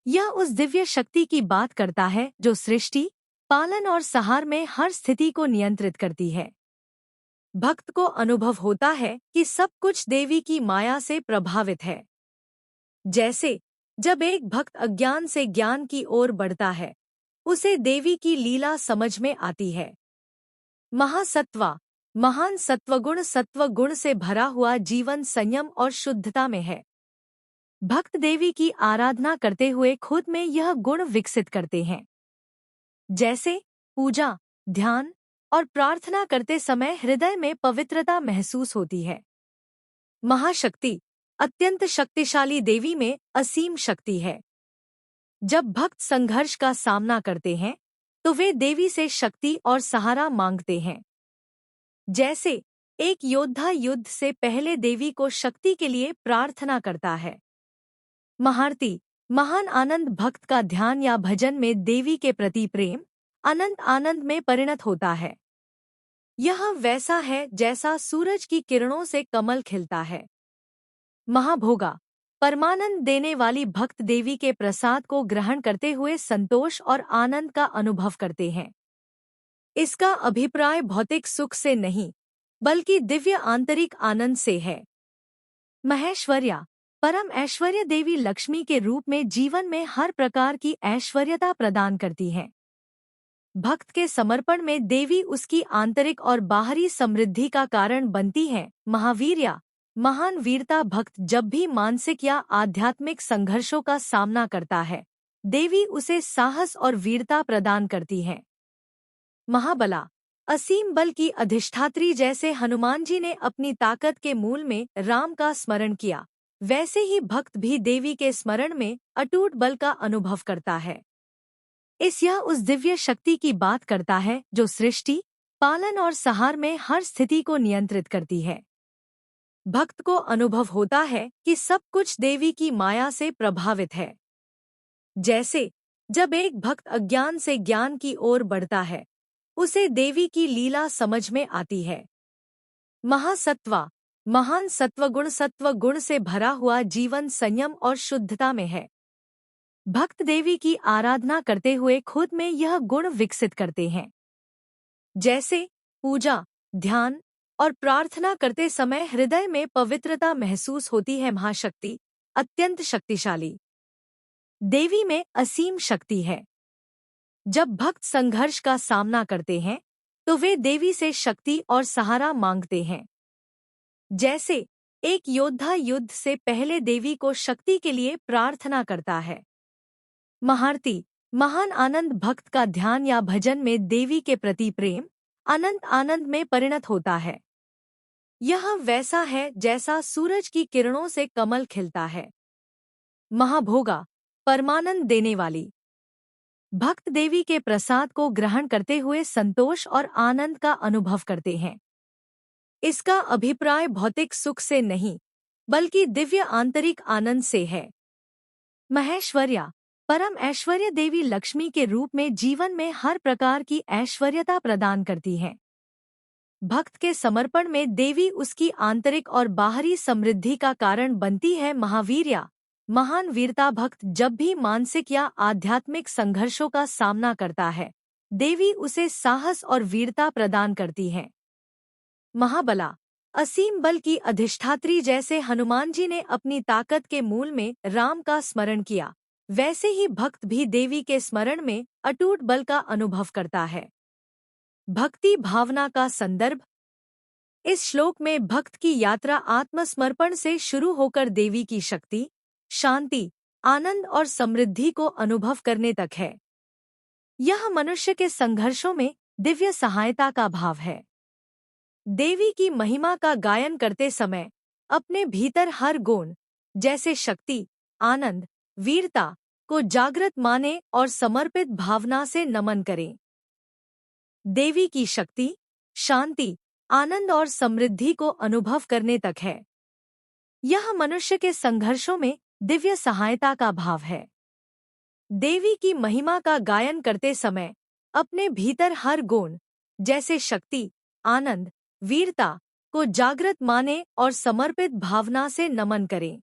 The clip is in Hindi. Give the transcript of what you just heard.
यह उस दिव्य शक्ति की बात करता है जो सृष्टि, पालन और संहार में हर स्थिति को नियंत्रित करती है। भक्त को अनुभव होता है कि सब कुछ देवी की माया से प्रभावित है। जैसे जब एक भक्त अज्ञान से ज्ञान की ओर बढ़ता है, उसे देवी की लीला समझ में आती है। महासत्वा, महान सत्व गुण से भरा हुआ जीवन संयम और शुद्धता में है। भक्त देवी की आराधना करते हुए खुद में यह गुण विकसित करते हैं। जैसे पूजा, ध्यान और प्रार्थना करते समय हृदय में पवित्रता महसूस होती है। महाशक्ति, अत्यंत शक्तिशाली देवी में असीम शक्ति है। जब भक्त संघर्ष का सामना करते हैं तो वे देवी से शक्ति और सहारा मांगते हैं। जैसे एक योद्धा युद्ध से पहले देवी को शक्ति के लिए प्रार्थना करता है। महारती, महान आनंद भक्त का ध्यान या भजन में देवी के प्रति प्रेम अनंत आनंद में परिणत होता है। यह वैसा है जैसा सूरज की किरणों से कमल खिलता है। महाभोगा, परमानंद देने वाली भक्त देवी के प्रसाद को ग्रहण करते हुए संतोष और आनंद का अनुभव करते हैं। इसका अभिप्राय भौतिक सुख से नहीं, बल्कि दिव्य आंतरिक आनंद से है। महेश्वर्या, परम ऐश्वर्य देवी लक्ष्मी के रूप में जीवन में हर प्रकार की ऐश्वर्यता प्रदान करती हैं। भक्त के समर्पण में देवी उसकी आंतरिक और बाहरी समृद्धि का कारण बनती है। महावीर्या, महान वीरता भक्त जब भी मानसिक या आध्यात्मिक संघर्षों का सामना करता है, देवी उसे साहस और वीरता प्रदान करती है। महाबला, असीम बल की अधिष्ठात्री जैसे हनुमान जी ने अपनी ताकत के मूल में राम का स्मरण किया, वैसे ही भक्त भी देवी के स्मरण में अटूट बल का अनुभव करता है। यह उस दिव्य शक्ति की बात करता है जो सृष्टि, पालन और संहार में हर स्थिति को नियंत्रित करती है। भक्त को अनुभव होता है कि सब कुछ देवी की माया से प्रभावित है। जैसे जब एक भक्त अज्ञान से ज्ञान की ओर बढ़ता है, उसे देवी की लीला समझ में आती है। महासत्वा, महान सत्व गुण से भरा हुआ जीवन संयम और शुद्धता में है। भक्त देवी की आराधना करते हुए खुद में यह गुण विकसित करते हैं। जैसे पूजा, ध्यान और प्रार्थना करते समय हृदय में पवित्रता महसूस होती है। महाशक्ति, अत्यंत शक्तिशाली देवी में असीम शक्ति है। जब भक्त संघर्ष का सामना करते हैं तो वे देवी से शक्ति और सहारा मांगते हैं। जैसे एक योद्धा युद्ध से पहले देवी को शक्ति के लिए प्रार्थना करता है। महारती, महान आनंद भक्त का ध्यान या भजन में देवी के प्रति प्रेम अनंत आनंद में परिणत होता है। यह वैसा है जैसा सूरज की किरणों से कमल खिलता है। महाभोगा, परमानंद देने वाली भक्त देवी के प्रसाद को ग्रहण करते हुए संतोष और आनंद का अनुभव करते हैं। इसका अभिप्राय भौतिक सुख से नहीं, बल्कि दिव्य आंतरिक आनंद से है। महेश्वर्या, परम ऐश्वर्य देवी लक्ष्मी के रूप में जीवन में हर प्रकार की ऐश्वर्यता प्रदान करती है। भक्त के समर्पण में देवी उसकी आंतरिक और बाहरी समृद्धि का कारण बनती है। महावीर्या, महान वीरता भक्त जब भी मानसिक या आध्यात्मिक संघर्षों का सामना करता है, देवी उसे साहस और वीरता प्रदान करती है। महाबला, असीम बल की अधिष्ठात्री जैसे हनुमान जी ने अपनी ताकत के मूल में राम का स्मरण किया, वैसे ही भक्त भी देवी के स्मरण में अटूट बल का अनुभव करता है। भक्ति भावना का संदर्भ। इस श्लोक में भक्त की यात्रा आत्मसमर्पण से शुरू होकर देवी की शक्ति, शांति, आनंद और समृद्धि को अनुभव करने तक है। यह मनुष्य के संघर्षों में दिव्य सहायता का भाव है। देवी की महिमा का गायन करते समय अपने भीतर हर गुण जैसे शक्ति, आनंद, वीरता को जागृत माने और समर्पित भावना से नमन करें। देवी की शक्ति, शांति, आनंद और समृद्धि को अनुभव करने तक है। यह मनुष्य के संघर्षों में दिव्य सहायता का भाव है। देवी की महिमा का गायन करते समय अपने भीतर हर गुण जैसे शक्ति, आनंद, वीरता को जागृत माने और समर्पित भावना से नमन करें।